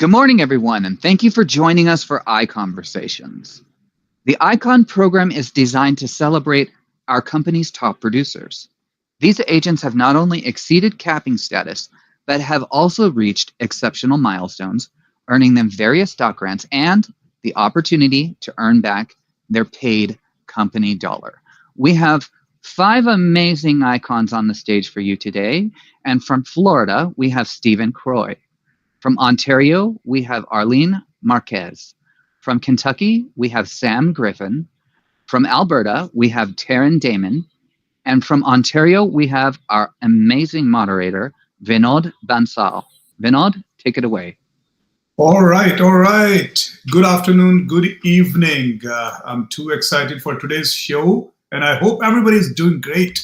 Good morning, everyone, and thank you for joining us for ICONversations. The ICON program is designed to celebrate our company's top producers. These agents have not only exceeded capping status, but have also reached exceptional milestones, earning them various stock grants and the opportunity to earn back their paid company dollar. We have 5 amazing icons on the stage for you today, and from Florida, we have Stephen Croy. From Ontario, we have Arlene Marquez. From Kentucky, we have Sam Griffin. From Alberta, we have Taryn Damon. And from Ontario, we have our amazing moderator, Vinod Bansal. Vinod, take it away. All right. Good afternoon, good evening. I'm too excited for today's show, and I hope everybody's doing great.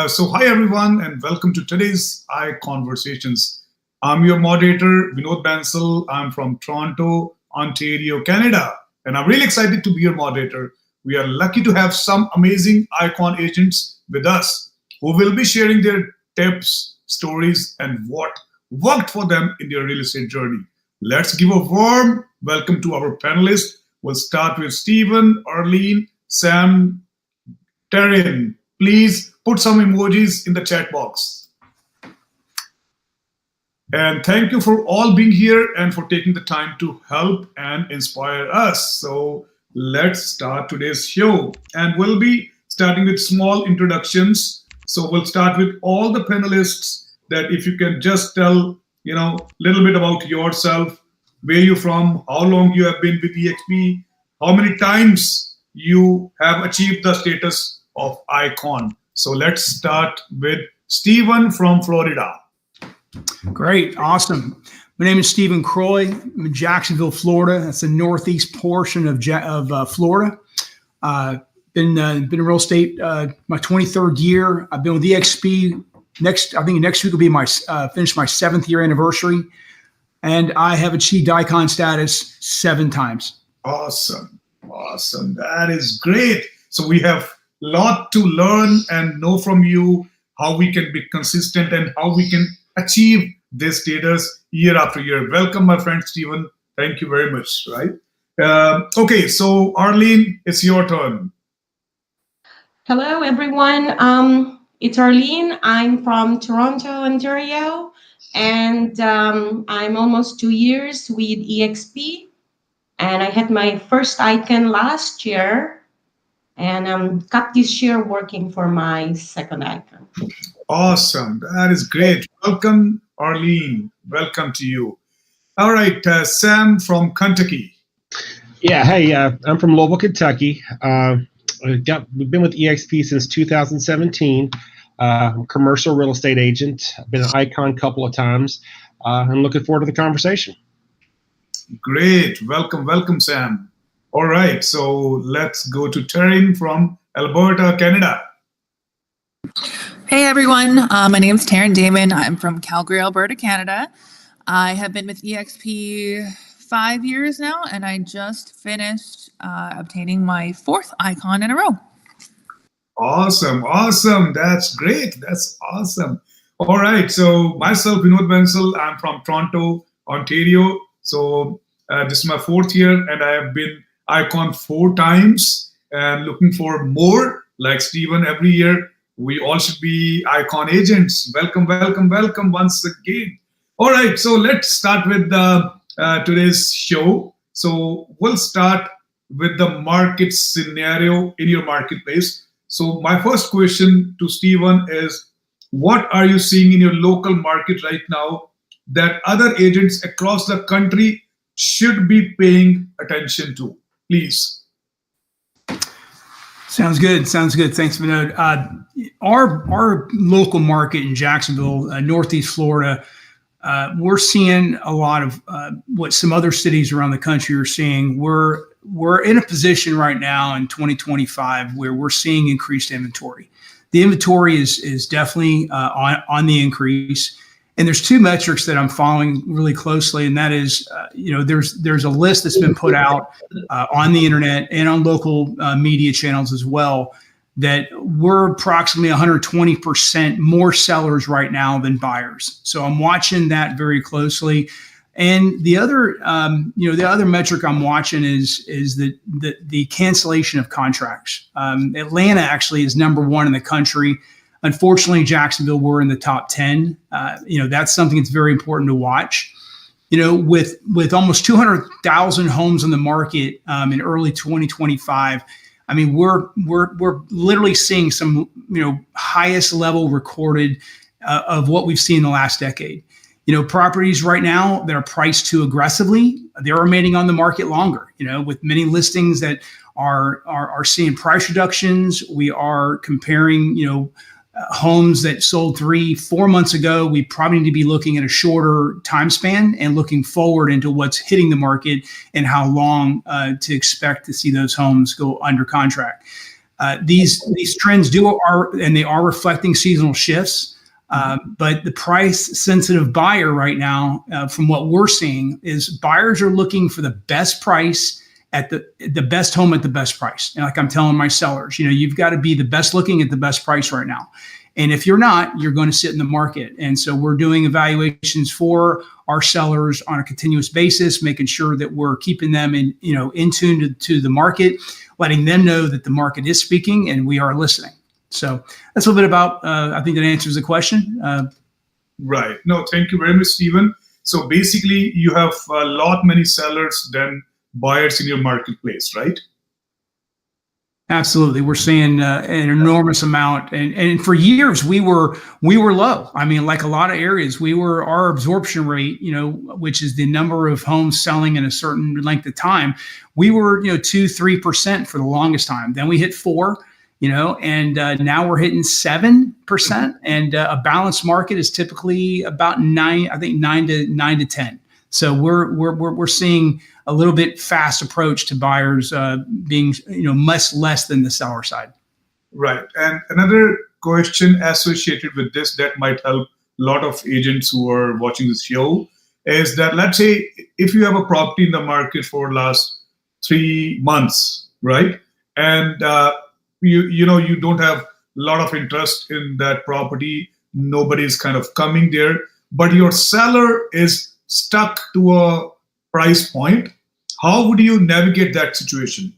So hi, everyone, and welcome to today's ICONversations. I'm your moderator, Vinod Bansal. I'm from Toronto, Ontario, Canada, and I'm really excited to be your moderator. We are lucky to have some amazing ICON agents with us who will be sharing their tips, stories, and what worked for them in their real estate journey. Let's give a warm welcome to our panelists. We'll start with Stephen, Arlene, Sam, Taryn. Please put some emojis in the chat box. And thank you for all being here and for taking the time to help and inspire us. So let's start today's show. And we'll be starting with small introductions. So we'll start with all the panelists that if you can just tell, a little bit about yourself, where you're from, how long you have been with EXP, how many times you have achieved the status of ICON. So let's start with Stephen from Florida. Great. Awesome. My name is Stephen Croy. I'm in Jacksonville, Florida. That's the northeast portion of Florida. Been in real estate my 23rd year. I've been with EXP. I think next week will be finish my 7th year anniversary. And I have achieved ICON status 7 times. Awesome. That is great. So we have a lot to learn and know from you, how we can be consistent and how we can achieve this status year after year. Welcome, my friend Stephen. Thank you very much. Right? Okay, so Arlene, it's your turn. Hello, everyone. It's Arlene. I'm from Toronto, Ontario, and I'm almost 2 years with EXP. And I had my first ICON last year, and I'm cut this year working for my second ICON. Awesome. That is great. Welcome, Arlene. Welcome to you. All right, Sam from Kentucky. Yeah, hey, I'm from Louisville, Kentucky. We've been with EXP since 2017. I'm a commercial real estate agent. I've been an ICON a couple of times. I'm looking forward to the conversation. Great. Welcome, Sam. All right, so let's go to Taryn from Alberta, Canada. Hey everyone, my name is Taryn Damon. I'm from Calgary, Alberta, Canada. I have been with EXP 5 years now, and I just finished obtaining my 4th ICON in a row. Awesome. That's great. That's awesome. All right, so myself, Vinod Bansal, I'm from Toronto, Ontario. So this is my 4th year, and I have been ICON 4 times, and looking for more. Like Stephen, every year, we all should be ICON agents. Welcome once again. All right, so let's start with today's show. So we'll start with the market scenario in your marketplace. So my first question to Stephen is, what are you seeing in your local market right now that other agents across the country should be paying attention to? Please. Sounds good. Thanks, Vinod. Our local market in Jacksonville, Northeast Florida, we're seeing a lot of what some other cities around the country are seeing. We're in a position right now in 2025 where we're seeing increased inventory. The inventory is definitely on the increase. And there's 2 metrics that I'm following really closely, and that is, there's a list that's been put out on the internet and on local media channels as well, that we're approximately 120% more sellers right now than buyers. So I'm watching that very closely. And the other, the other metric I'm watching is the cancellation of contracts. Atlanta actually is #1 in the country. Unfortunately, Jacksonville, we're in the top 10. That's something that's very important to watch. With almost 200,000 homes on the market in early 2025, I mean, we're literally seeing some highest level recorded of what we've seen in the last decade. Properties right now that are priced too aggressively, they're remaining on the market longer. With many listings that are seeing price reductions. We are comparing, homes that sold 3-4 months ago. We probably need to be looking at a shorter time span and looking forward into what's hitting the market and how long to expect to see those homes go under contract. These trends are reflecting seasonal shifts. But the price sensitive buyer right now, from what we're seeing, is buyers are looking for the best price at the best home at the best price. And like I'm telling my sellers, you've got to be the best looking at the best price right now. And if you're not, you're going to sit in the market. And so we're doing evaluations for our sellers on a continuous basis, making sure that we're keeping them in tune to the market, letting them know that the market is speaking and we are listening. So that's a little bit about, I think that answers the question. Right. No, thank you very much, Stephen. So basically you have a lot many sellers than buyers in your marketplace, right? Absolutely. We're seeing an enormous amount. And for years we were low. I mean, like a lot of areas, our absorption rate, which is the number of homes selling in a certain length of time, we were, 2-3% for the longest time. Then we hit 4%. And now we're hitting 7%, and a balanced market is typically about 9 to 10. So we're seeing a little bit fast approach to buyers being much less than the seller side. Right. And another question associated with this that might help a lot of agents who are watching this show is that, let's say if you have a property in the market for last 3 months, right, and you don't have a lot of interest in that property, nobody's kind of coming there, but your seller is stuck to a price point. How would you navigate that situation?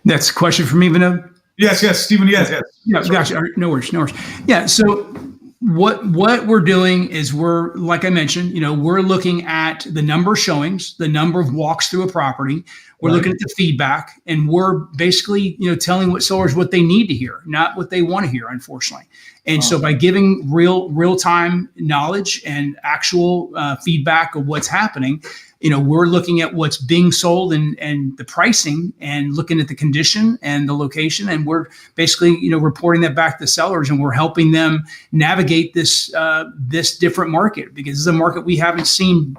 That's a question for me, Vinod? Yes, Stephen, yes. Yeah, gotcha. No worries. Yeah, so what we're doing is like I mentioned, we're looking at the number of showings, the number of walks through a property. We're looking at the feedback, and we're basically, telling what sellers what they need to hear, not what they want to hear, unfortunately. And so by giving real time knowledge and actual feedback of what's happening, we're looking at what's being sold and the pricing and looking at the condition and the location. And we're basically, reporting that back to sellers, and we're helping them navigate this different market, because this is a market we haven't seen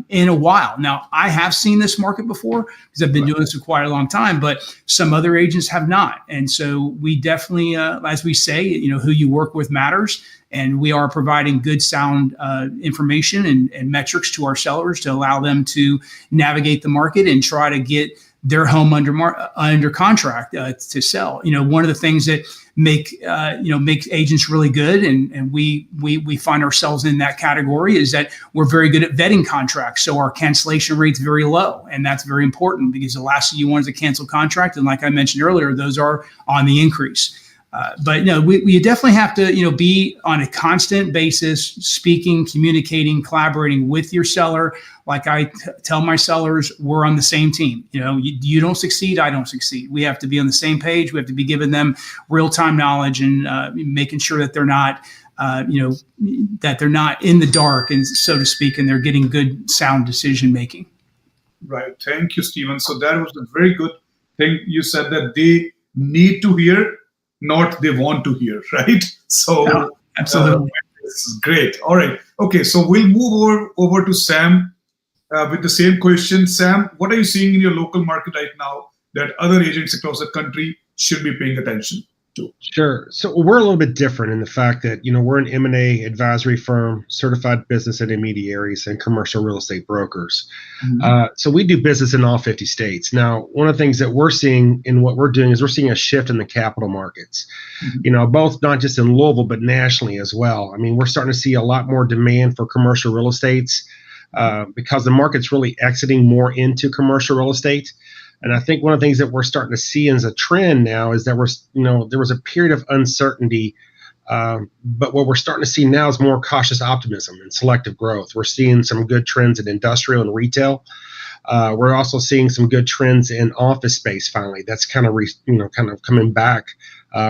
in a while. Now, I have seen this market before because I've been doing this for quite a long time, but some other agents have not. And so we definitely, as we say, who you work with matters. And we are providing good, sound information and metrics to our sellers to allow them to navigate the market and try to get their home under contract to sell. One of the things that make agents really good, and we find ourselves in that category, is that we're very good at vetting contracts. So our cancellation rate's very low, and that's very important, because the last thing you want is a cancel contract. And like I mentioned earlier, those are on the increase. But we definitely have to be on a constant basis, speaking, communicating, collaborating with your seller. Like I tell my sellers, we're on the same team. You don't succeed, I don't succeed. We have to be on the same page. We have to be giving them real time knowledge and making sure that they're not that they're not in the dark, and so to speak, and they're getting good, sound decision making. Right. Thank you, Stephen. So that was a very good thing you said, that they need to hear, not they want to hear, right? So yeah, absolutely. This is great. All right. Okay. So we'll move over to Sam with the same question. Sam, what are you seeing in your local market right now that other agents across the country should be paying attention? Sure. So we're a little bit different in the fact that, we're an M&A advisory firm, certified business intermediaries, and commercial real estate brokers. Mm-hmm. So we do business in all 50 states. Now, one of the things that we're seeing in what we're doing is we're seeing a shift in the capital markets, both not just in Louisville, but nationally as well. I mean, we're starting to see a lot more demand for commercial real estates because the market's really exiting more into commercial real estate. And I think one of the things that we're starting to see as a trend now is that there was a period of uncertainty, but what we're starting to see now is more cautious optimism and selective growth. We're seeing some good trends in industrial and retail. We're also seeing some good trends in office space. Finally, that's kind of coming back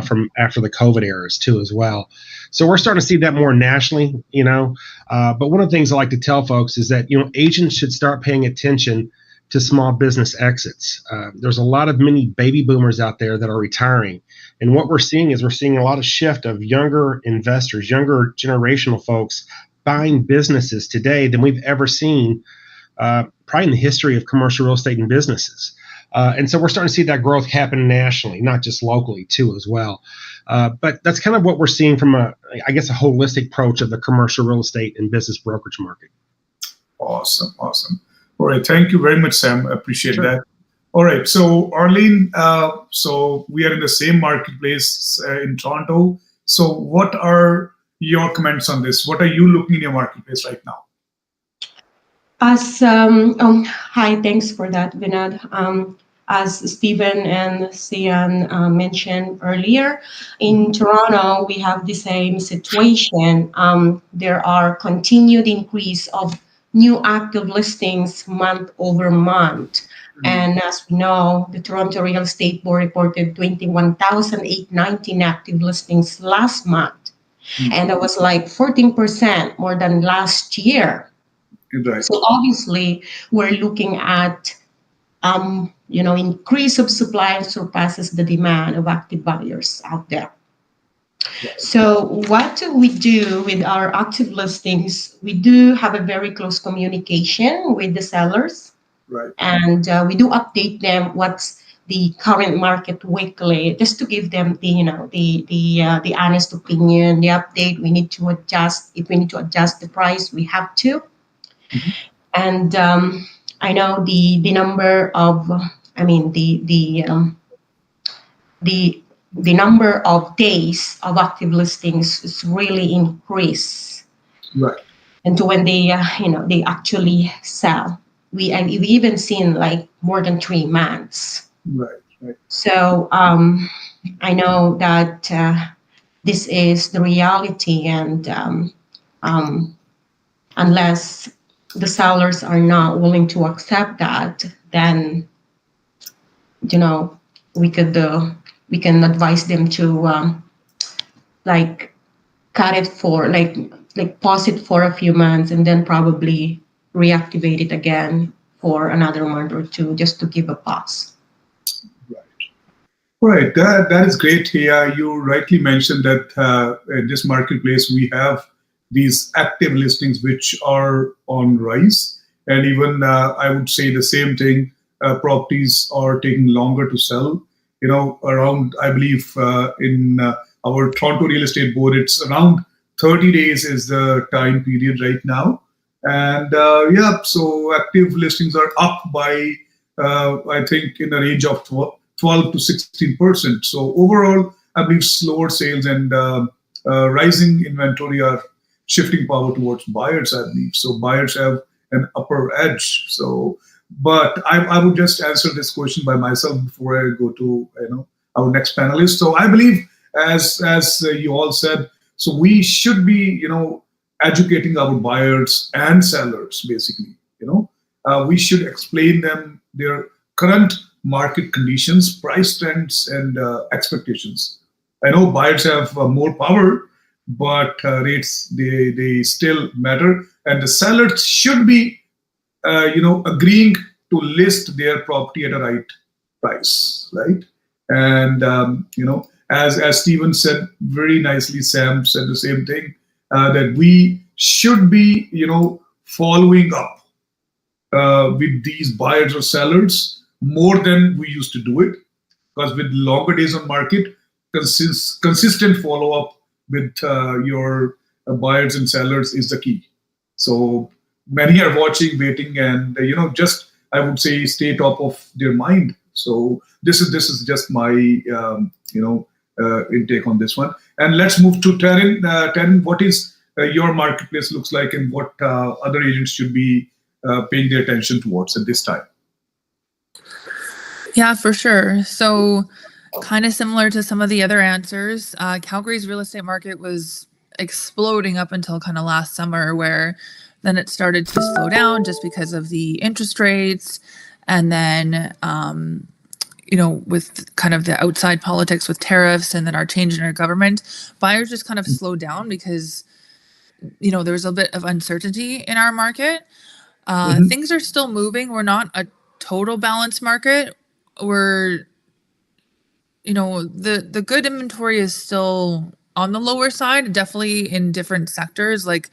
from after the COVID eras too as well. So we're starting to see that more nationally. But one of the things I like to tell folks is that agents should start paying attention to small business exits. There's a lot of mini baby boomers out there that are retiring. And what we're seeing is a lot of shift of younger investors, younger generational folks buying businesses today than we've ever seen probably in the history of commercial real estate and businesses. And so we're starting to see that growth happen nationally, not just locally too as well. But that's kind of what we're seeing from a holistic approach of the commercial real estate and business brokerage market. Awesome. All right. Thank you very much, Sam. I appreciate Sure. that. All right. So, Arlene, so we are in the same marketplace in Toronto. So what are your comments on this? What are you looking in your marketplace right now? Hi, thanks for that, Vinod. As Stephen and Sian mentioned earlier, in Toronto, we have the same situation. There are continued increase of new active listings month over month. And as we know, the Toronto Real Estate Board reported 21,819 active listings last month. And that was like 14% more than last year. Right. So obviously, we're looking at, increase of supply surpasses the demand of active buyers out there. So what do we do with our active listings? We do have a very close communication with the sellers, Right. and we do update them what's the current market weekly, just to give them the honest opinion, the update. We need to adjust. If we need to adjust the price, we have to. And I know the number of, the number of days of active listings is really increased. Right. And to when they actually sell, we've even seen like more than 3 months. Right. So I know that this is the reality, and unless the sellers are not willing to accept that, then we can advise them to cut it for pause it for a few months and then probably reactivate it again for another month or two, just to give a pause. Right. That is great. Yeah, you rightly mentioned that in this marketplace we have these active listings which are on rise, and even I would say the same thing. Properties are taking longer to sell. Around, I believe, in our Toronto Real Estate Board, it's around 30 days is the time period right now. And so active listings are up by, I think, in the range of 12 to 16%. So overall, I believe slower sales and rising inventory are shifting power towards buyers, I believe. So buyers have an upper edge. So, but I would just answer this question by myself before I go to our next panelist. So I believe, as you all said, so we should be educating our buyers and sellers basically. We should explain them their current market conditions, price trends, and expectations. I know buyers have more power, but rates they still matter, and the sellers should be agreeing to list their property at a right price, right? And as Stephen said very nicely, Sam said the same thing, that we should be following up with these buyers or sellers more than we used to do it, because with longer days on market, consistent follow-up with your buyers and sellers is the key. So many are watching, waiting, and just I would say stay top of their mind. So this is just my intake on this one. And let's move to Taryn. Taryn, what is your marketplace looks like, and what other agents should be paying their attention towards at this time? Yeah, for sure. So kind of similar to some of the other answers, Calgary's real estate market was exploding up until kind of last summer, where then it started to slow down just because of the interest rates. And then, with kind of the outside politics with tariffs and then our change in our government, buyers just kind of slowed down because, there was a bit of uncertainty in our market. Things are still moving. We're not a total balanced market. We're, the good inventory is still on the lower side, definitely in different sectors, like,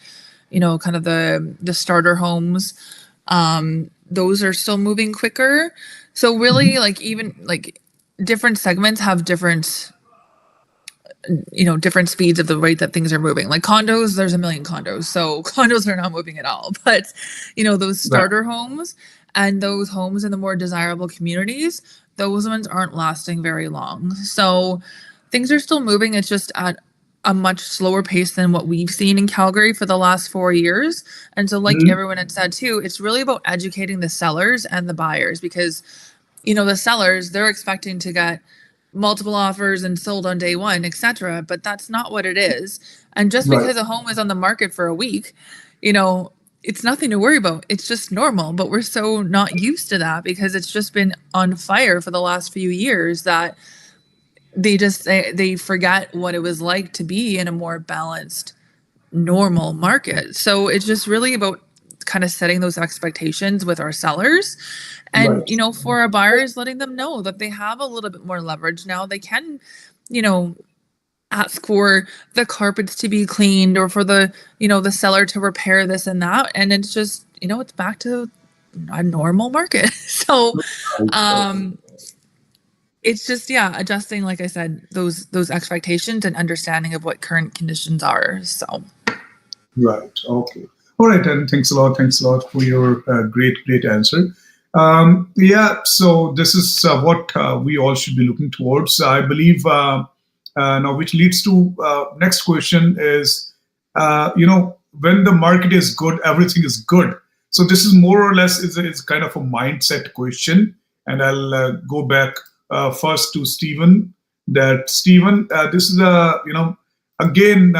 kind of the starter homes. Those are still moving quicker. So really, even different segments have different speeds of the rate that things are moving. Like condos, there's a million condos. So condos are not moving at all. But, those starter homes and those homes in the more desirable communities, those ones aren't lasting very long. So things are still moving. It's just at a much slower pace than what we've seen in Calgary for the last 4 years. And so like everyone had said too, it's really about educating the sellers and the buyers, because, the sellers, they're expecting to get multiple offers and sold on day one, etc. But that's not what it is. And just because a home is on the market for a week, it's nothing to worry about. It's just normal. But we're so not used to that because it's just been on fire for the last few years that they forget what it was like to be in a more balanced, normal market. So it's just really about kind of setting those expectations with our sellers and, for our buyers, letting them know that they have a little bit more leverage now. They can, ask for the carpets to be cleaned or for the seller to repair this and that. And it's just, it's back to a normal market. So, it's just, adjusting, like I said, those expectations and understanding of what current conditions are. So. Right. Okay. All right. And thanks a lot for your great answer. So this is what we all should be looking towards. I believe now, which leads to next question is, when the market is good, everything is good. So this is more or less is kind of a mindset question. And I'll go back first to Stephen. That Stephen, this is again,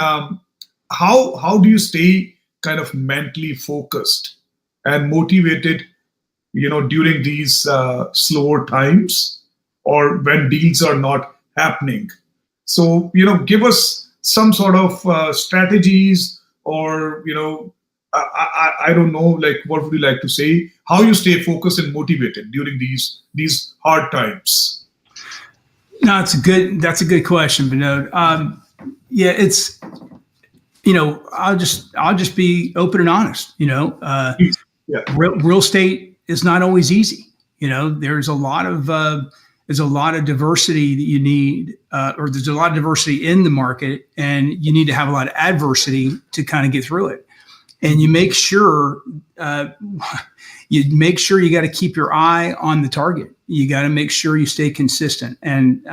how do you stay kind of mentally focused and motivated, during these slower times or when deals are not happening? So, give us some sort of strategies or, I don't know, like, what would you like to say? How you stay focused and motivated during these hard times? No, that's a good question, Vinod. It's, I'll just be open and honest. Real estate is not always easy. There's a lot of diversity that you need, or there's a lot of diversity in the market, and you need to have a lot of adversity to kind of get through it. And you make sure you got to keep your eye on the target. You got to make sure you stay consistent. And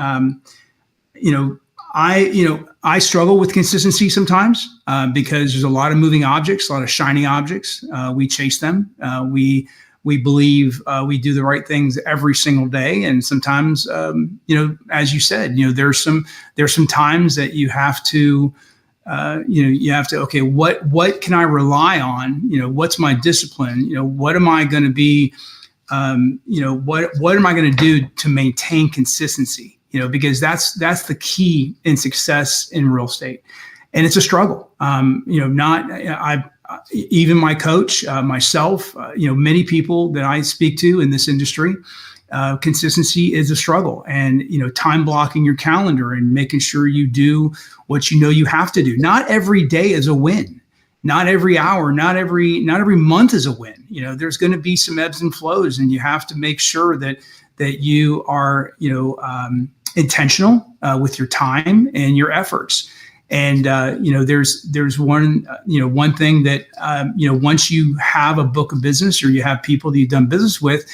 I struggle with consistency sometimes because there's a lot of moving objects, a lot of shiny objects. We chase them. We believe we do the right things every single day, and sometimes, as you said, there's some times that you have to, okay, what can I rely on? What's my discipline? What am I going to be? What am I going to do to maintain consistency? Because that's the key in success in real estate, and it's a struggle. Even my coach, myself, many people that I speak to in this industry, consistency is a struggle. And, time blocking your calendar and making sure you do what you have to do. Not every day is a win. Not every hour, not every month is a win. There's going to be some ebbs and flows, and you have to make sure that you are, intentional with your time and your efforts. And there's one thing that once you have a book of business or you have people that you've done business with,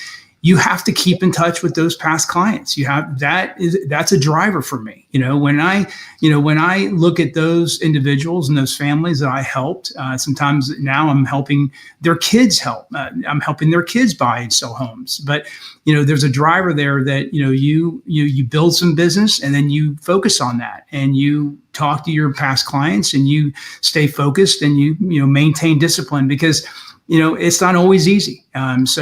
you have to keep in touch with those past clients. That's a driver for me. When I look at those individuals and those families that I helped, sometimes now I'm helping their kids I'm helping their kids buy and sell homes. But there's a driver there that you build some business and then you focus on that and you talk to your past clients and you stay focused and you maintain discipline, because it's not always easy. It's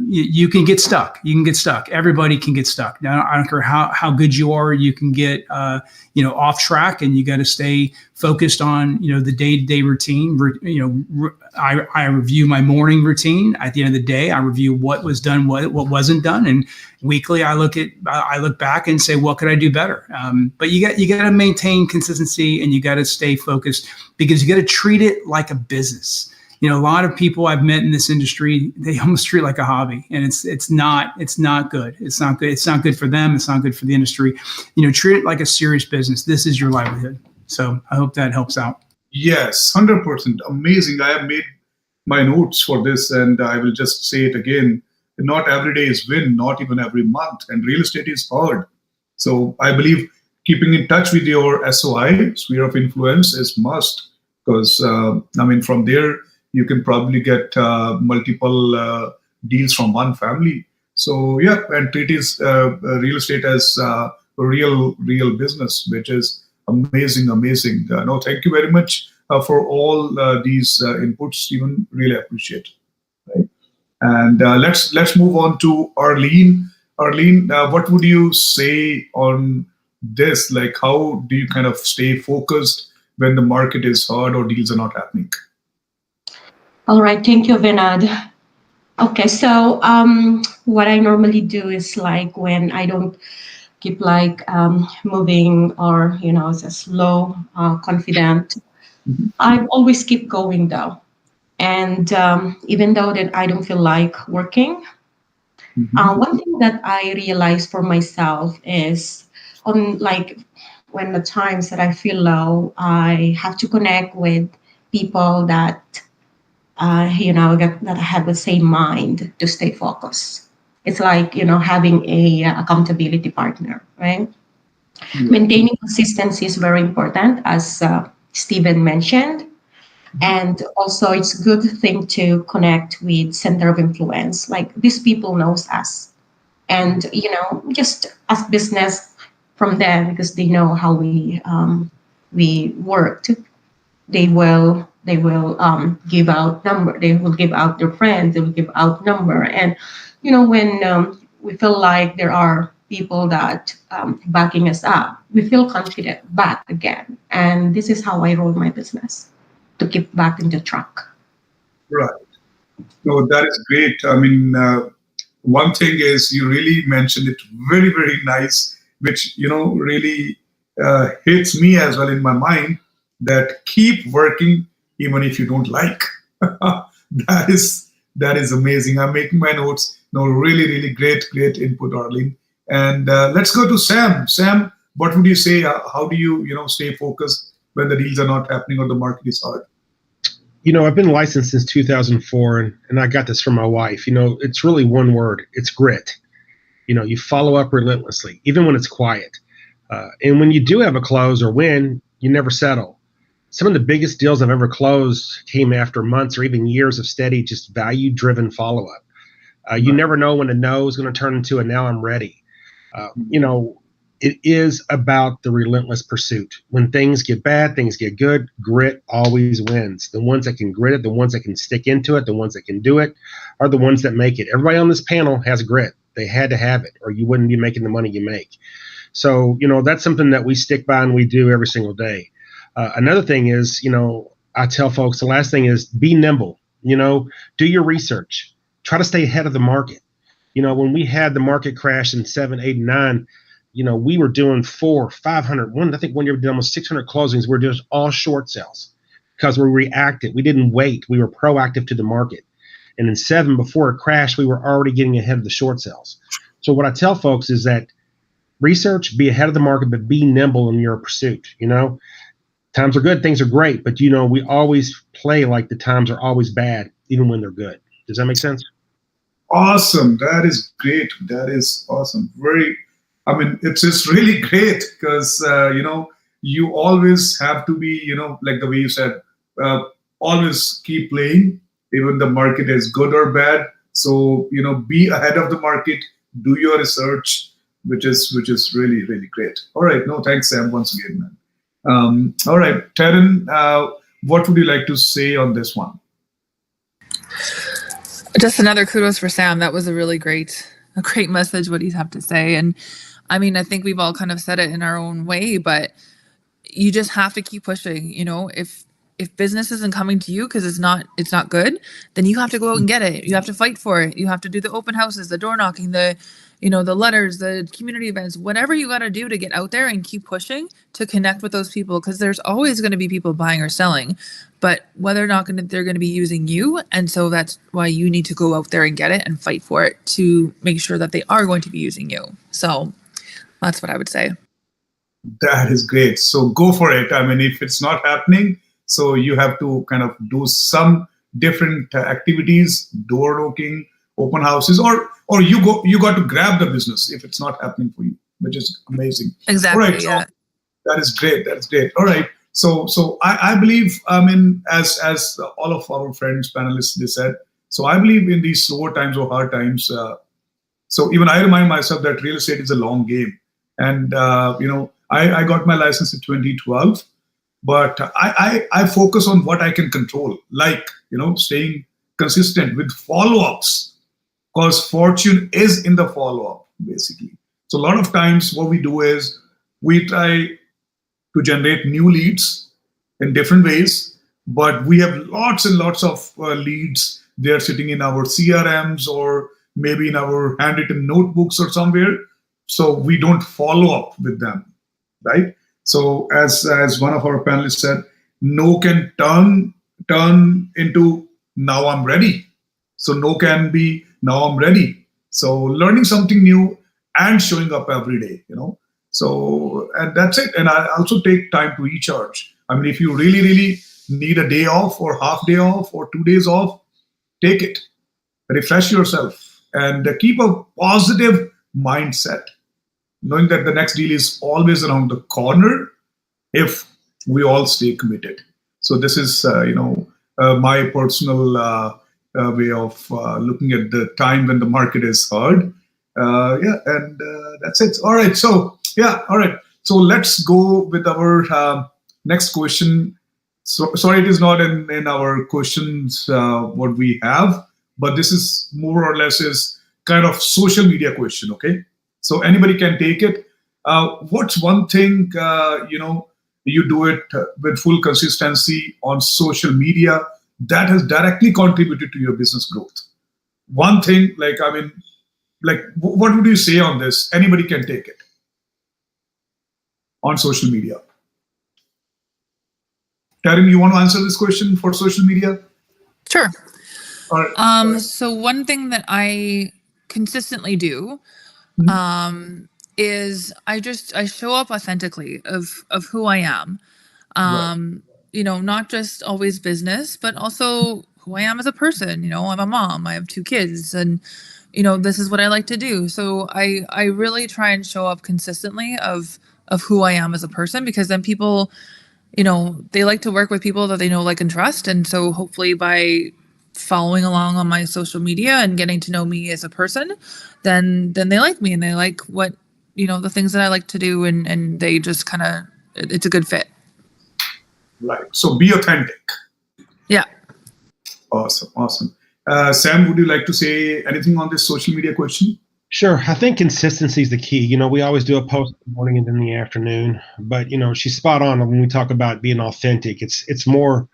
you can get stuck. Everybody can get stuck. Now, I don't care how good you are. You can get off track, and you got to stay focused on the day-to-day routine. I review my morning routine. At the end of the day, I review what was done, what wasn't done, and weekly I look back and say, what could I do better? But you got to maintain consistency, and you got to stay focused, because you got to treat it like a business. A lot of people I've met in this industry, they almost treat it like a hobby, and it's not good. It's not good. It's not good for them. It's not good for the industry. Treat it like a serious business. This is your livelihood. So I hope that helps out. Yes, 100%. Amazing. I have made my notes for this, and I will just say it again. Not every day is win, not even every month. And real estate is hard. So I believe keeping in touch with your SOI, sphere of influence, is must, because from there, you can probably get multiple deals from one family. So yeah, and treat real estate as a real business, which is amazing. No, thank you very much for all these inputs, Stephen. Really appreciate it. Right? And let's move on to Arlene. Arlene, what would you say on this? Like, how do you kind of stay focused when the market is hard or deals are not happening? All right, thank you, Vinod. Okay, so what I normally do is, like, when I don't keep moving, or it's slow, confident, I always keep going though. And even though that I don't feel like working, one thing that I realized for myself is, when the times that I feel low, I have to connect with people that that have the same mind to stay focused. It's like, having a accountability partner, right? Maintaining consistency is very important, as Stephen mentioned. And also, it's a good thing to connect with center of influence. Like, these people knows us, and just ask business from them, because they know how we worked. They will give out number. They will give out their friends. They will give out number. And when we feel like there are people that backing us up, we feel confident back again. And this is how I roll my business, to keep back in the track. Right. No, that is great. One thing is, you really mentioned it very, very nice, which really hits me as well in my mind, that keep working even if you don't like. That is amazing. I'm making my notes. No, really, really great input, Arlene. And let's go to Sam. Sam, what would you say? How do you stay focused when the deals are not happening or the market is hard? I've been licensed since 2004, and I got this from my wife. It's really one word. It's grit. You follow up relentlessly, even when it's quiet. And when you do have a close or win, you never settle. Some of the biggest deals I've ever closed came after months or even years of steady, just value-driven follow-up. You never know when a no is going to turn into a now I'm ready. It is about the relentless pursuit. When things get bad, things get good, grit always wins. The ones that can grit it, the ones that can stick into it, the ones that can do it are the ones that make it. Everybody on this panel has grit. They had to have it, or you wouldn't be making the money you make. So, that's something that we stick by and we do every single day. Another thing is, I tell folks, the last thing is be nimble, do your research, try to stay ahead of the market. When we had the market crash in 7, 8, and 9, we were doing 400, 500. I think one year we did almost 600 closings. We're just all short sales because we reacted. We didn't wait. We were proactive to the market. And in 7, before it crashed, we were already getting ahead of the short sales. So what I tell folks is that research, be ahead of the market, but be nimble in your pursuit. Times are good, things are great, but we always play like the times are always bad, even when they're good. Does that make sense? Awesome. That is great. That is awesome. It's really great because, you always have to be, like the way you said, always keep playing, even the market is good or bad. So, be ahead of the market, do your research, which is really, really great. All right. No, thanks, Sam, once again, man. All right, Taryn, what would you like to say on this one? Just another kudos for Sam. That was a great message, what he's have to say. And I mean, I think we've all kind of said it in our own way, but you just have to keep pushing. If business isn't coming to you because it's not good, then you have to go out and get it. You have to fight for it. You have to do the open houses, the door knocking, the letters, the community events, whatever you got to do to get out there and keep pushing to connect with those people, because there's always going to be people buying or selling, but whether or not they're going to be using you. And so that's why you need to go out there and get it and fight for it to make sure that they are going to be using you. So that's what I would say. That is great. So go for it. I mean, if it's not happening, so you have to kind of do some different activities, door knocking, open houses, or you got to grab the business if it's not happening for you, which is amazing. Exactly. All right, Yeah. So that is great. That's great. All right. So I believe, as all of our friends, panelists, they said, so I believe in these slower times or hard times. So even I remind myself that real estate is a long game. And, I got my license in 2012, but I focus on what I can control, like, staying consistent with follow-ups, because fortune is in the follow-up, basically. So a lot of times what we do is we try to generate new leads in different ways, but we have lots and lots of leads. They're sitting in our CRMs or maybe in our handwritten notebooks or somewhere. So we don't follow up with them, right? So as one of our panelists said, no can turn into now I'm ready. So no can be now I'm ready. So learning something new and showing up every day, So, and that's it. And I also take time to recharge. I mean, if you really, really need a day off or half day off or 2 days off, take it. Refresh yourself and keep a positive mindset, knowing that the next deal is always around the corner if we all stay committed. So this is, my personal way of looking at the time when the market is hard. That's it. All right. So, all right. So let's go with our next question. So, sorry, it is not in our questions what we have, but this is more or less is kind of social media question. Okay. So anybody can take it. What's one thing, you do it with full consistency on social media that has directly contributed to your business growth? One thing, what would you say on this? Anybody can take it on social media. Taryn, you want to answer this question for social media? Sure. All right. So one thing that I consistently do is I show up authentically of who I am. Not just always business, but also who I am as a person. I'm a mom, I have 2 kids, and this is what I like to do. So I really try and show up consistently of who I am as a person, because then people, they like to work with people that they know, like, and trust. And so hopefully by following along on my social media and getting to know me as a person, then they like me and they like what, the things that I like to do, and they just kind of, it's a good fit. Right. So be authentic. Yeah. Awesome. Sam, would you like to say anything on this social media question? Sure. I think consistency is the key. We always do a post in the morning and in the afternoon, but she's spot on when we talk about being authentic. It's more,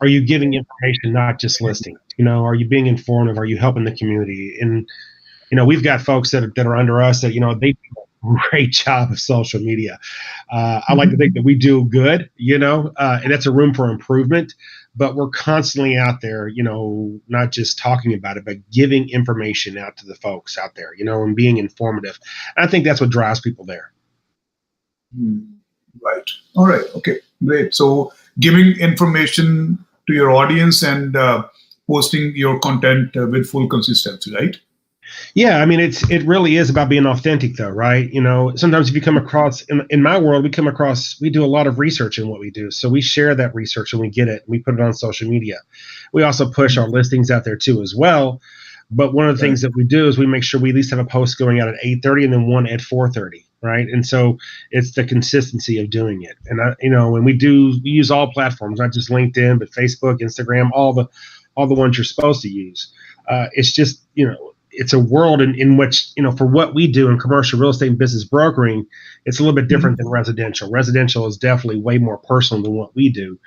are you giving information, not just listing? Are you being informative? Are you helping the community? And we've got folks that are under us that they do a great job of social media. I like to think that we do good, and that's a room for improvement. but we're constantly out there, not just talking about it, but giving information out to the folks out there, and being informative. And I think that's what drives people there. Right. All right. Okay, great. So giving information to your audience and posting your content with full consistency, right? Yeah, I mean, it really is about being authentic, though, right? Sometimes if you come across, in my world, we do a lot of research in what we do. So we share that research and we get it, and we put it on social media. We also push our listings out there too as well. But one of the things that we do is we make sure we at least have a post going out at 8:30 and then one at 4:30, right? And so it's the consistency of doing it. And and we use all platforms, not just LinkedIn, but Facebook, Instagram, all the ones you're supposed to use. It's just, it's a world in which, for what we do in commercial real estate and business brokering, it's a little bit different than residential. Residential is definitely way more personal than what we do.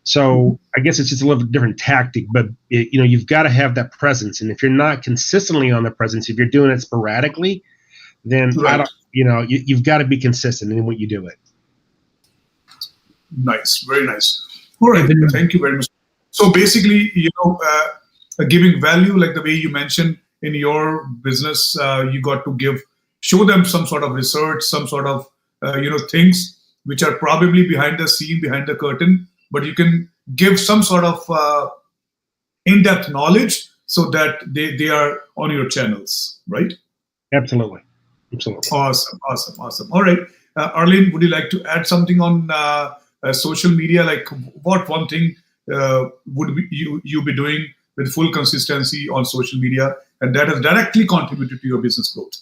So I guess it's just a little bit different tactic, but you've got to have that presence. And if you're not consistently on the presence, if you're doing it sporadically, then you've got to be consistent in what you do it. Nice. Very nice. All right. Thank you very much. So basically, giving value, like the way you mentioned in your business, you got to show them some sort of research, some sort of, things which are probably behind the scene, behind the curtain, but you can give some sort of in-depth knowledge so that they are on your channels, right? Absolutely. Awesome. All right. Arlene, would you like to add something on social media? Like what one thing would you be doing with full consistency on social media, and that has directly contributed to your business growth?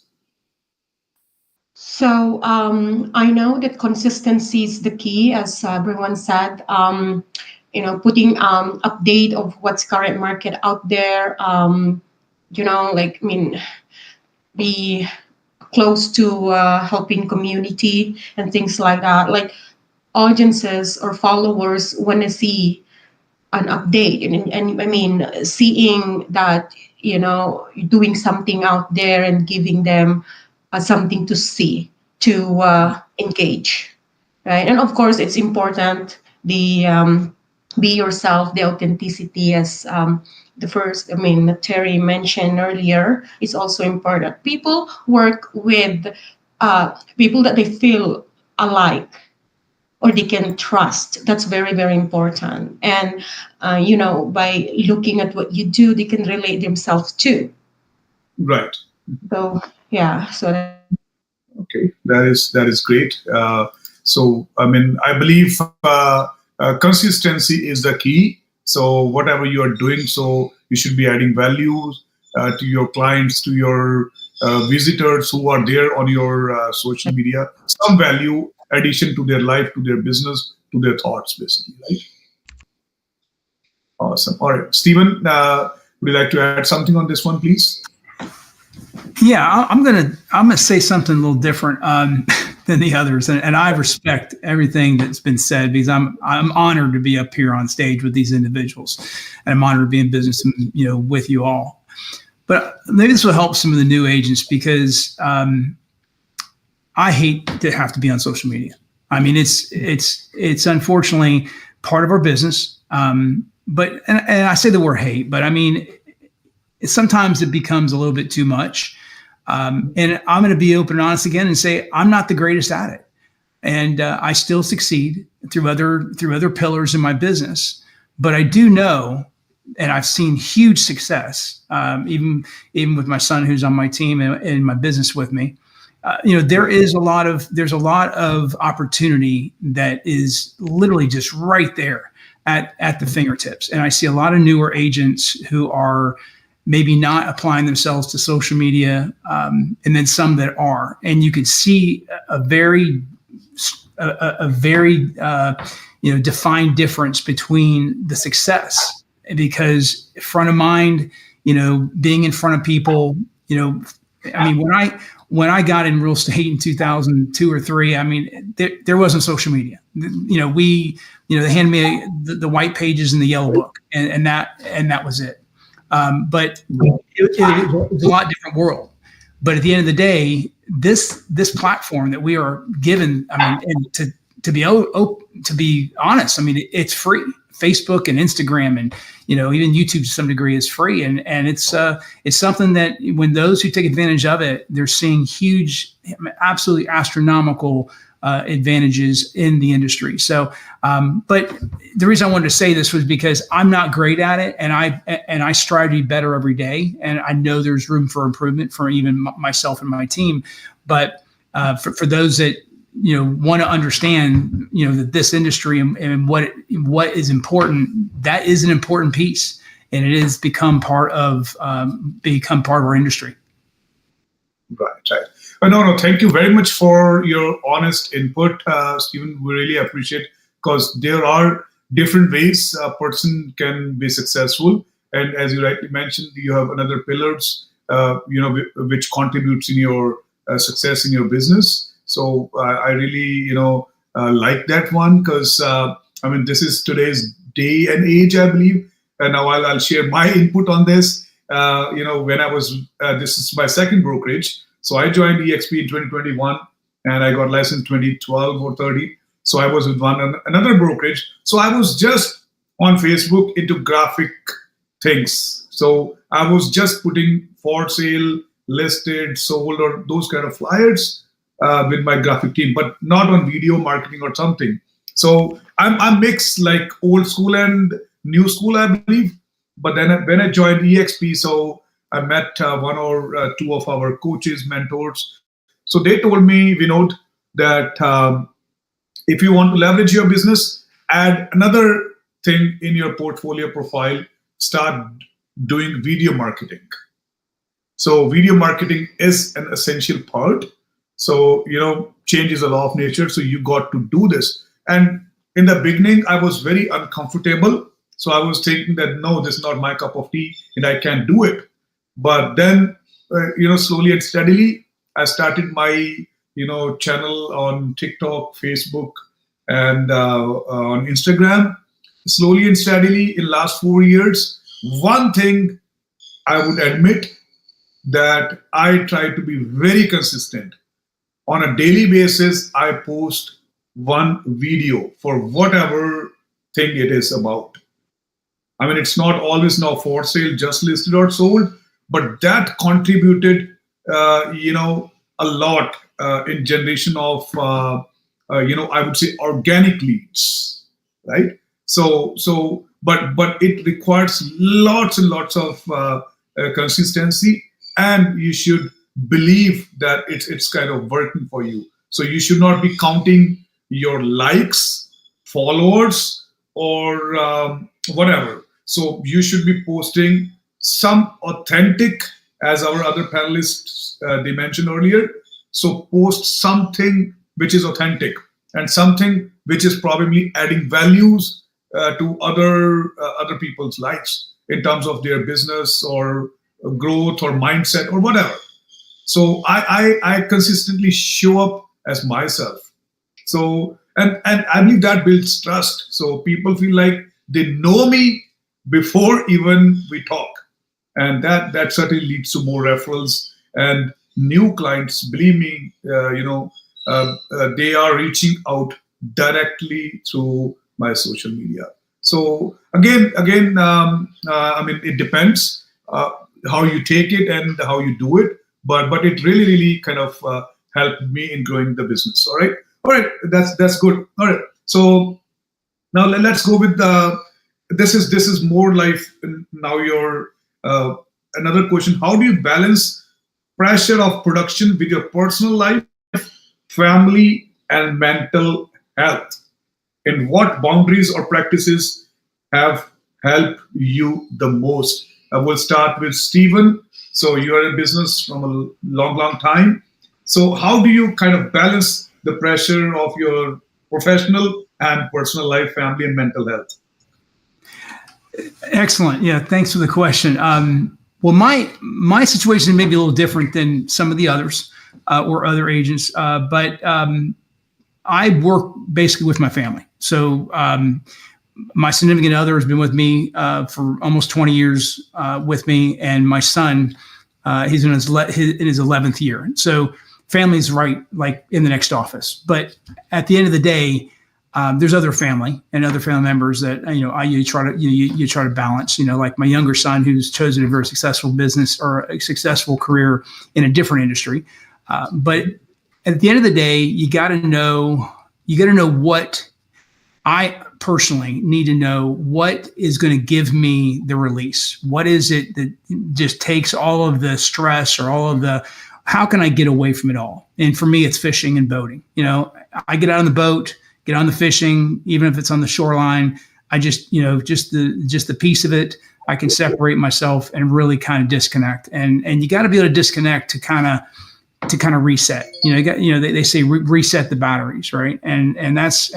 So I know that consistency is the key, as everyone said. Putting update of what's current market out there. Be close to helping community and things like that. Like audiences or followers want to see an update, and I mean, seeing that you're doing something out there and giving them something to see, to engage, right? And of course, it's important the be yourself, the authenticity, as the first, Terry mentioned earlier, is also important. People work with people that they feel alike or they can trust. That's very, very important. And, by looking at what you do, they can relate themselves to. Right. So, yeah. Okay, that is great. So, I believe consistency is the key. So whatever you are doing, so you should be adding value to your clients, to your visitors who are there on your social media, some value addition to their life, to their business, to their thoughts, basically, right? Awesome. All right, Stephen, would you like to add something on this one, please? Yeah, I'm gonna say something a little different than the others, and I respect everything that's been said, because I'm honored to be up here on stage with these individuals, and I'm honored to be in business, with you all. But maybe this will help some of the new agents, because I hate to have to be on social media. I mean, it's unfortunately part of our business. But I say the word hate, but I mean, sometimes it becomes a little bit too much. And I'm going to be open and honest again and say I'm not the greatest at it, and I still succeed through other pillars in my business. But I do know, and I've seen huge success, even with my son who's on my team and in my business with me. There's a lot of opportunity that is literally just right there at the fingertips. And I see a lot of newer agents who are maybe not applying themselves to social media, and then some that are. And you could see a very defined difference between the success, because front of mind, being in front of people, when I got in real estate in 2002 or 3, there wasn't social media. They handed me the white pages and the yellow book, and that was it. But it was a lot different world. But at the end of the day, this platform that we are given, and to be honest, it's free. Facebook and Instagram and even YouTube to some degree is free, and it's something that when those who take advantage of it, they're seeing huge, absolutely astronomical advantages in the industry. So, but the reason I wanted to say this was because I'm not great at it, and I strive to be better every day, and I know there's room for improvement for even myself and my team. But for those that want to understand that this industry and what is important, that is an important piece, and it has become part of our industry. Right. No, thank you very much for your honest input, Stephen. We really appreciate, because there are different ways a person can be successful, and as you rightly mentioned, you have another pillars, which contributes in your success in your business. So I really, like that one, because this is today's day and age, I believe. And now I'll share my input on this. When I was, this is my second brokerage. So I joined EXP in 2021, and I got licensed 2012 or 13. So I was with another brokerage. So I was just on Facebook into graphic things. So I was just putting for sale, listed, sold, or those kind of flyers with my graphic team, but not on video marketing or something. So I'm mixed, like old school and new school, I believe. But then when I joined EXP, so I met one or two of our coaches, mentors. So they told me, Vinod, that if you want to leverage your business, add another thing in your portfolio profile, start doing video marketing. So video marketing is an essential part. So, change is a law of nature. So you got to do this. And in the beginning, I was very uncomfortable. So I was thinking that, no, this is not my cup of tea and I can't do it. But then, slowly and steadily, I started my, channel on TikTok, Facebook, and on Instagram. Slowly and steadily in last 4 years, one thing I would admit that I try to be very consistent. On a daily basis, I post one video for whatever thing it is about. It's not always now for sale, just listed or sold, but that contributed, a lot in generation of, I would say organic leads, right? But it requires lots and lots of consistency, and you should believe that it's kind of working for you. So you should not be counting your likes, followers, or whatever. So you should be posting some authentic, as our other panelists they mentioned earlier. So post something which is authentic and something which is probably adding values to other people's lives in terms of their business or growth or mindset or whatever. So I consistently show up as myself. So and I believe that builds trust. So people feel like they know me before even we talk, and that certainly leads to more referrals and new clients. Believe me, they are reaching out directly through my social media. So again, it depends how you take it and how you do it, but it really kind of helped me in growing the business. All right, that's good. All right, so now let's go with this is more like now your another question. How do you balance pressure of production with your personal life, family, and mental health? And what boundaries or practices have helped you the most? We'll start with Stephen. So you are in business from a long time. So how do you kind of balance the pressure of your professional and personal life, family, and mental health? Excellent. Yeah, thanks for the question. Well, my situation may be a little different than some of the others or other agents, but I work basically with my family. So my significant other has been with me for almost 20 years with me, and my son, he's in his 11th year. So family's right, like in the next office. But at the end of the day, There's other family and other family members that you try to balance. Like my younger son, who's chosen a very successful business or a successful career in a different industry. But at the end of the day, you got to know what I personally need to know. What is going to give me the release? What is it that just takes all of the stress or all of the, how can I get away from it all? And for me, it's fishing and boating. I get out on the boat, get on the fishing, even if it's on the shoreline. I just the piece of it, I can separate myself and really kind of disconnect. And you got to be able to disconnect to kind of reset. They say reset the batteries, right? And that's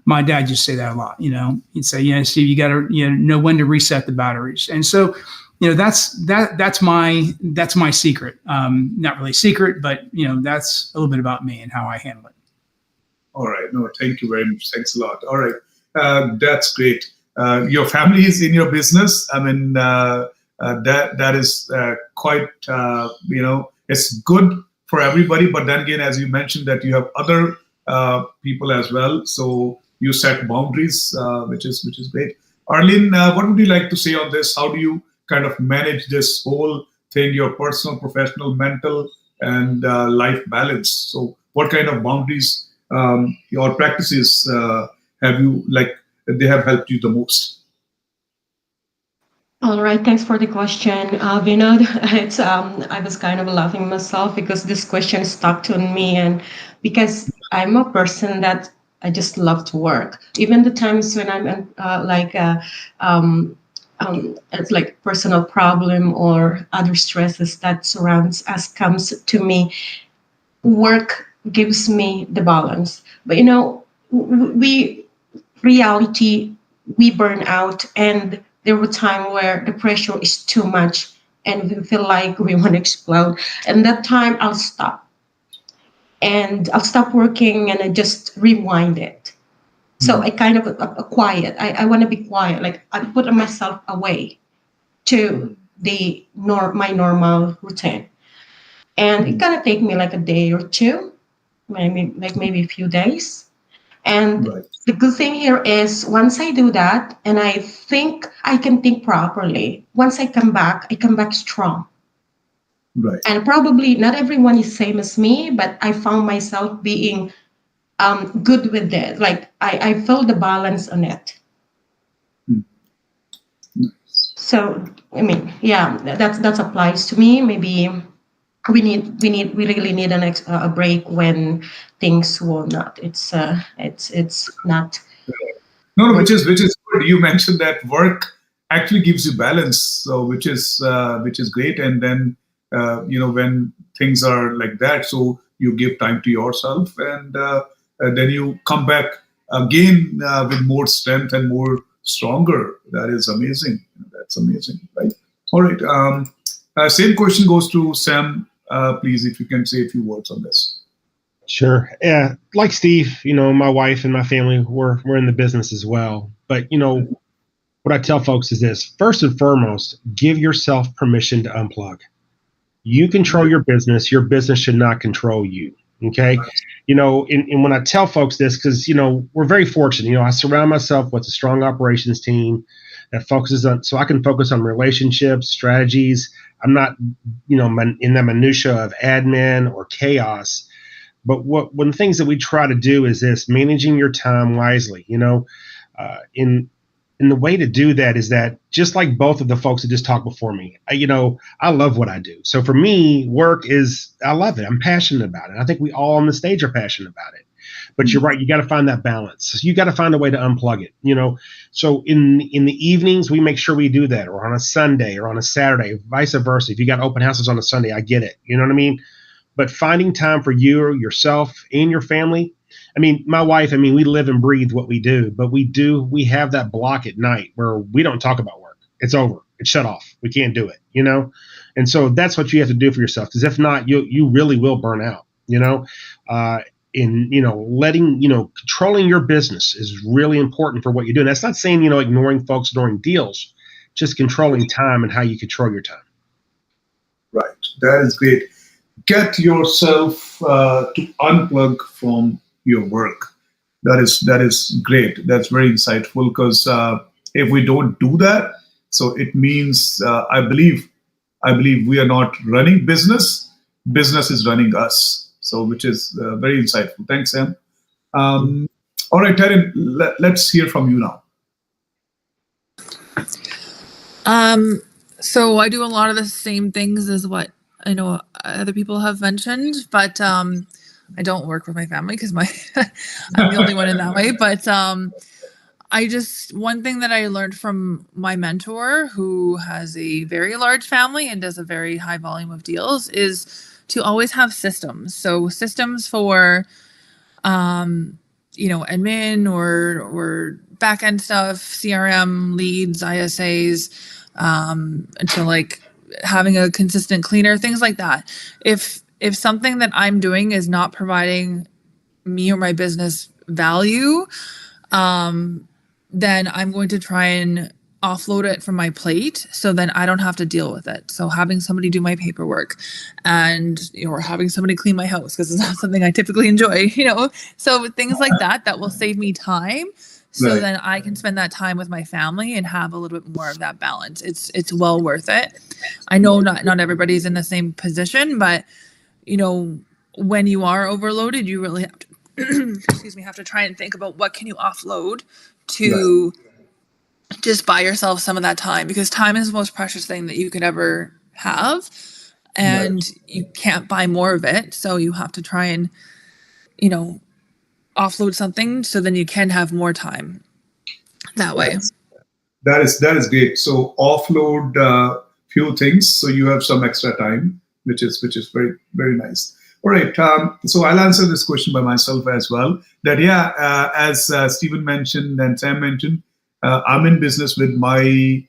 my dad used to say that a lot. He'd say, Steve, you got to know when to reset the batteries. And so, that's my secret. Not really secret, but that's a little bit about me and how I handle it. All right. No, thank you very much. Thanks a lot. All right. That's great. Your family is in your business. I mean, that is quite, it's good for everybody. But then again, as you mentioned, that you have other people as well. So you set boundaries, which is great. Arlene, what would you like to say on this? How do you kind of manage this whole thing, your personal, professional, mental, and life balance? So what kind of boundaries your practices have you, they have helped you the most? All right, thanks for the question, Vinod. It's I was kind of laughing myself because this question stuck on me, and because I'm a person that I just love to work. Even the times when I'm it's like personal problem or other stresses that surrounds us comes to me, work gives me the balance. But we burn out, and there were times where the pressure is too much and we feel like we want to explode. And that time I'll stop working and I just rewind it. So I kind of quiet. I want to be quiet. Like I put myself away to my normal routine. And it gonna take me like a day or two, maybe a few days. And Right. The good thing here is once I do that and I think I can think properly, once I come back strong. Right. And probably not everyone is same as me, but I found myself being good with it. Like I feel the balance on it. Nice. So that applies to me. Maybe we really need a break when things will not. It's not. No, which is good. You mentioned that work actually gives you balance, so which is great. And then when things are like that, so you give time to yourself, and then you come back again with more strength and more stronger. That is amazing. That's amazing, right? All right. Same question goes to Sam. Please, if you can say a few words on this. Sure. Yeah. Like Steve, my wife and my family, we're in the business as well. But, what I tell folks is this: first and foremost, give yourself permission to unplug. You control your business should not control you. Okay. And when I tell folks this, because, we're very fortunate, I surround myself with a strong operations team that focuses on, so I can focus on relationships, strategies. I'm not, in the minutia of admin or chaos. But one of the things that we try to do is this: managing your time wisely. And the way to do that is that, just like both of the folks that just talked before me, I love what I do. So for me, work I love it. I'm passionate about it. I think we all on the stage are passionate about it. But you're right. You got to find that balance. You got to find a way to unplug it. So in the evenings, we make sure we do that, or on a Sunday or on a Saturday, vice versa. If you got open houses on a Sunday, I get it. You know what I mean? But finding time for you or yourself and your family. I mean, my wife, we live and breathe what we do, but we have that block at night where we don't talk about work. It's over. It's shut off. We can't do it, And so that's what you have to do for yourself, because if not, you really will burn out, controlling your business is really important for what you do. And that's not saying, ignoring folks during deals, just controlling time and how you control your time. Right. That is great. Get yourself to unplug from your work. That is great. That's very insightful because if we don't do that, so it means I believe we are not running business. Business is running us. So which is very insightful. Thanks, Sam. All right, Taryn, let's hear from you now. So I do a lot of the same things as what I know other people have mentioned, but I don't work with my family because I'm the only one in that way. But one thing that I learned from my mentor, who has a very large family and does a very high volume of deals, is to always have systems. So systems for, admin or back end stuff, CRM, leads, ISAs, until like having a consistent cleaner, things like that. If something that I'm doing is not providing me or my business value, then I'm going to try and offload it from my plate so then I don't have to deal with it. So having somebody do my paperwork or having somebody clean my house because it's not something I typically enjoy, so things like that will save me time. So Right. then I can spend that time with my family and have a little bit more of that balance. It's well worth it. I know not everybody's in the same position, but when you are overloaded, you really have to have to try and think about what can you offload to just buy yourself some of that time, because time is the most precious thing that you could ever have, and you can't buy more of it. So you have to try and offload something so then you can have more time that way. That is great. So offload few things so you have some extra time, which is very very nice. All right. So I'll answer this question by myself as well. That as Stephen mentioned and Sam mentioned, I'm in business with my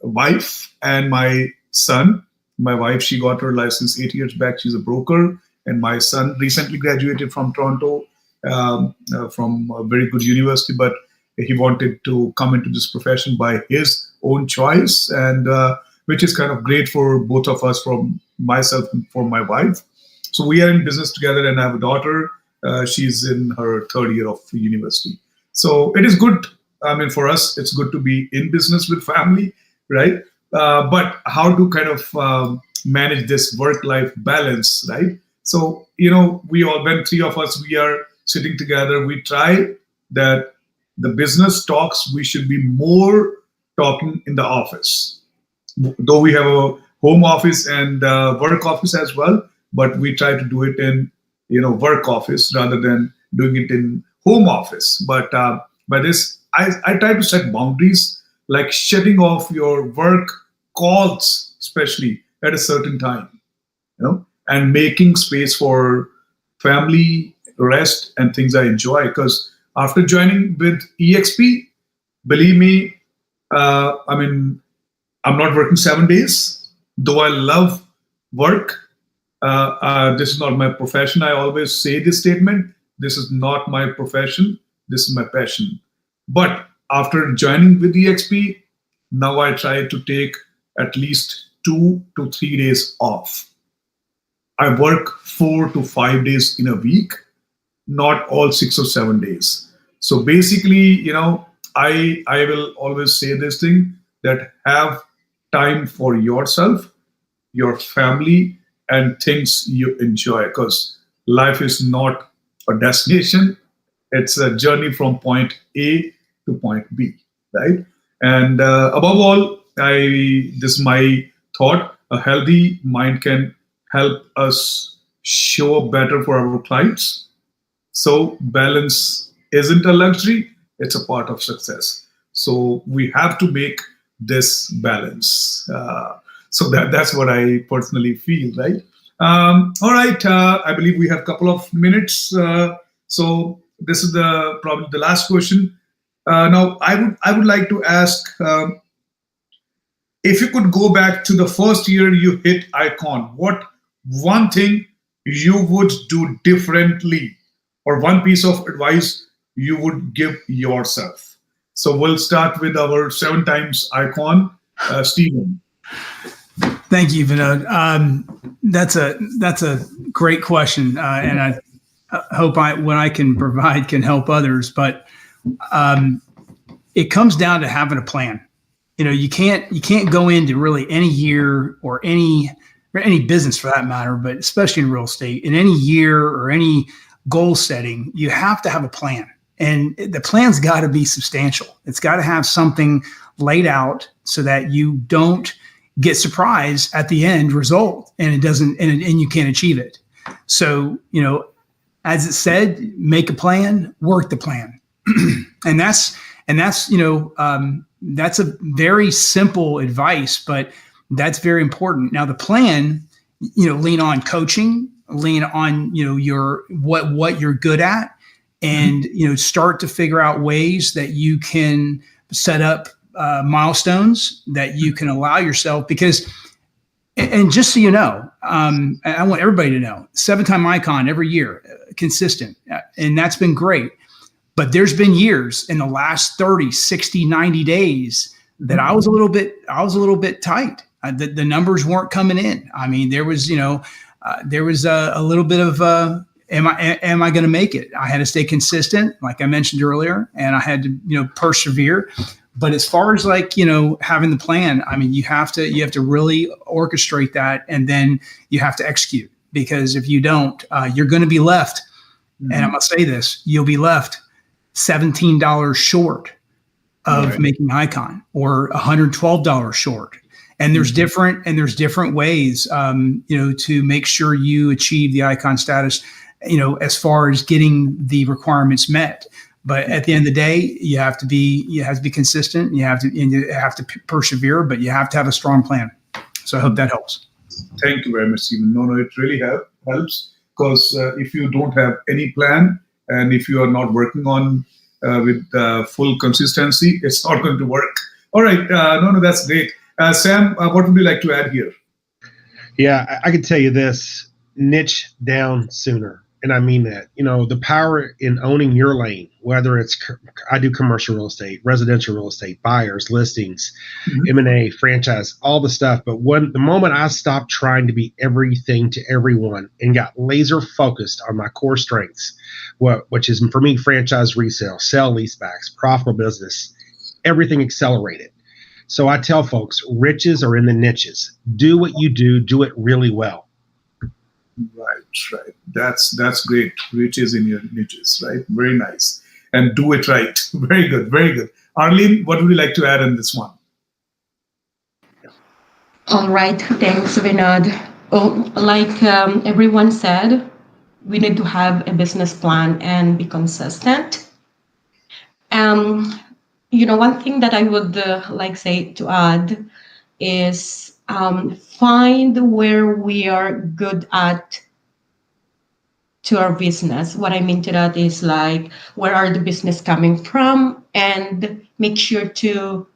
wife and my son. My wife, she got her license 8 years back. She's a broker, and my son recently graduated from Toronto, from a very good university, but he wanted to come into this profession by his own choice, and which is kind of great for both of us, from myself and for my wife. So we are in business together, and I have a daughter. She's in her third year of university. So it is good. I mean, for us, it's good to be in business with family, right? But how to kind of manage this work-life balance, right? So, when three of us, we are sitting together, we try that the business talks, we should be more talking in the office. Though we have a home office and work office as well, but we try to do it in, work office rather than doing it in home office. But by this, I try to set boundaries, like shutting off your work calls, especially at a certain time, and making space for family, rest, and things I enjoy. Because after joining with EXP, believe me, I'm not working 7 days, though I love work. This is not my profession. I always say this statement: this is not my profession. This is my passion. But after joining with EXP, now I try to take at least 2 to 3 days off. I work 4 to 5 days in a week, not all 6 or 7 days. So basically, I will always say this thing, that have time for yourself, your family, and things you enjoy, because life is not a destination. It's a journey from point A to point B, right? And above all, this is my thought, a healthy mind can help us show up better for our clients. So balance isn't a luxury, it's a part of success. So we have to make this balance. So that's what I personally feel, right? All right, I believe we have a couple of minutes. So this is probably the last question. Now, I would like to ask, if you could go back to the first year you hit ICON, what one thing you would do differently, or one piece of advice you would give yourself? So we'll start with our 7 times ICON, Stephen. Thank you, Vinod. That's a great question, and hope what I can provide can help others. But it comes down to having a plan. You can't go into really any year or any business for that matter, but especially in real estate, in any year or any goal setting, you have to have a plan. And the plan's got to be substantial. It's got to have something laid out so that you don't get surprised at the end result and it doesn't, and you can't achieve it. So, as it said, make a plan, work the plan. and that's a very simple advice, but that's very important. Now the plan, lean on coaching, lean on, your what you're good at, and, start to figure out ways that you can set up milestones that you can allow yourself, because, and just so you know, I want everybody to know, 7-time icon every year, consistent. And that's been great. But there's been years in the last 30, 60, 90 days that I was a little bit tight. The numbers weren't coming in. I mean, there was a little bit of, am I going to make it? I had to stay consistent, like I mentioned earlier, and I had to, persevere. But as far as having the plan, I mean, you have to really orchestrate that, and then you have to execute, because if you don't, you're going to be left. And I'm going to say this, you'll be left $17 short of making Icon, or $112 short. And there's different ways, to make sure you achieve the Icon status, as far as getting the requirements met. But at the end of the day, you have to be consistent. You have to persevere, but you have to have a strong plan. So I hope that helps. Thank you very much, Stephen. No, it really helps, because if you don't have any plan, and if you are not working on with full consistency, it's not going to work. All right. No, that's great. Sam, what would you like to add here? Yeah, I can tell you this: niche down sooner. And I mean that. The power in owning your lane, whether it's, I do commercial real estate, residential real estate, buyers, listings, M&A, franchise, all the stuff. But the moment I stopped trying to be everything to everyone and got laser focused on my core strengths, which is for me, franchise resale, sell leasebacks, profitable business, everything accelerated. So I tell folks, riches are in the niches. Do what you do it really well. Right. That's great. Riches in your niches, right? Very nice. And do it right. Very good. Very good. Arlene, what would you like to add on this one? All right. Thanks, Vinod. Like everyone said, we need to have a business plan and be consistent. One thing that I would say to add is find where we are good at to our business. What I mean to that is where are the business coming from, and make sure to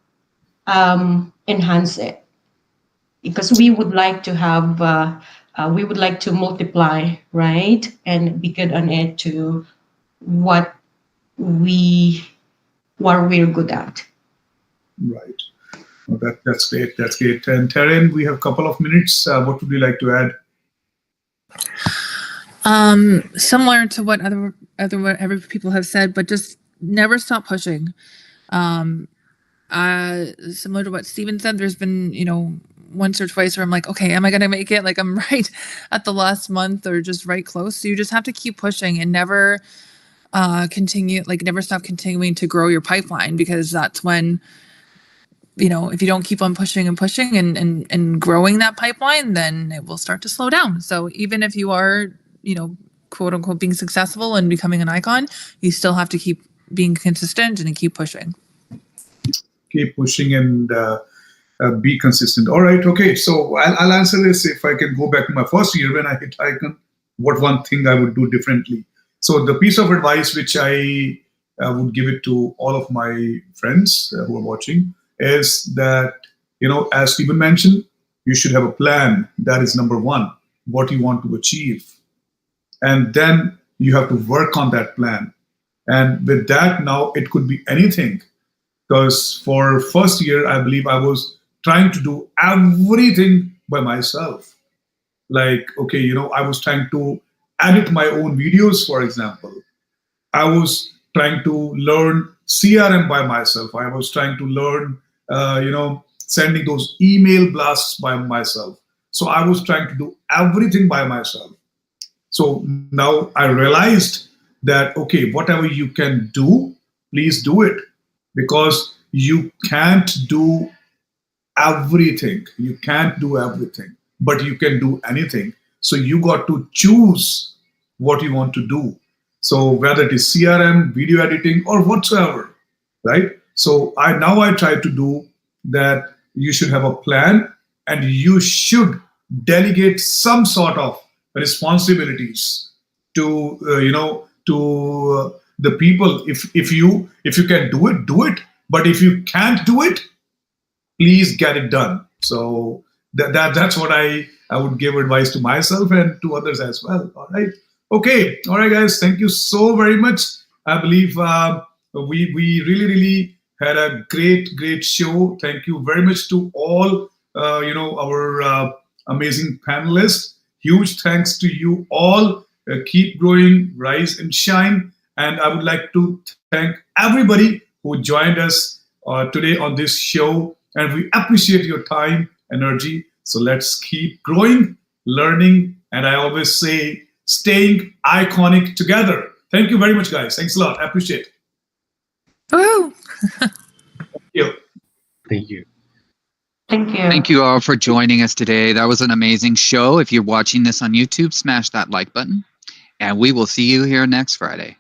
enhance it, because we would like to have multiply, right, and be good on it to what we're good at. Right. Well, that's great. That's great. And Taryn, we have a couple of minutes. What would you like to add? Similar to what other people have said, but just never stop pushing. Similar to what Stephen said, there's been, once or twice where I'm like, okay, am I going to make it? Like I'm right at the last month or just right close. So you just have to keep pushing and never never stop continuing to grow your pipeline, because that's when, if you don't keep on pushing and growing that pipeline, then it will start to slow down. So even if you are, quote unquote, being successful and becoming an icon, you still have to keep being consistent and keep pushing. Keep pushing and be consistent. All right. Okay. So I'll answer this. If I can go back to my first year when I hit icon, what one thing I would do differently. So the piece of advice which I would give it to all of my friends who are watching is that, as Stephen mentioned, you should have a plan. That is number one, what you want to achieve. And then you have to work on that plan. And with that, now it could be anything. Because for first year, I believe I was trying to do everything by myself. I was trying to edit my own videos, for example. I was trying to learn CRM by myself. I was trying to learn, sending those email blasts by myself. So I was trying to do everything by myself. So now I realized that, okay, whatever you can do, please do it, because you can't do everything. You can't do everything, but you can do anything. So you got to choose what you want to do. So whether it is CRM, video editing, or whatsoever, right? So I try to do that. You should have a plan, and you should delegate some sort of responsibilities to the people. If you can do it. But if you can't do it, please get it done. So that's what I would give advice to myself and to others as well. All right. Okay. All right, guys. Thank you so very much. I believe we really had a great show. Thank you very much to all our amazing panelists. Huge thanks to you all. Keep growing, rise and shine. And I would like to thank everybody who joined us today on this show. And we appreciate your time, energy. So let's keep growing, learning, and I always say, staying iconic together. Thank you very much, guys. Thanks a lot. I appreciate it. Woo! Thank you. Thank you. Thank you. Thank you all for joining us today. That was an amazing show. If you're watching this on YouTube, smash that like button. And we will see you here next Friday.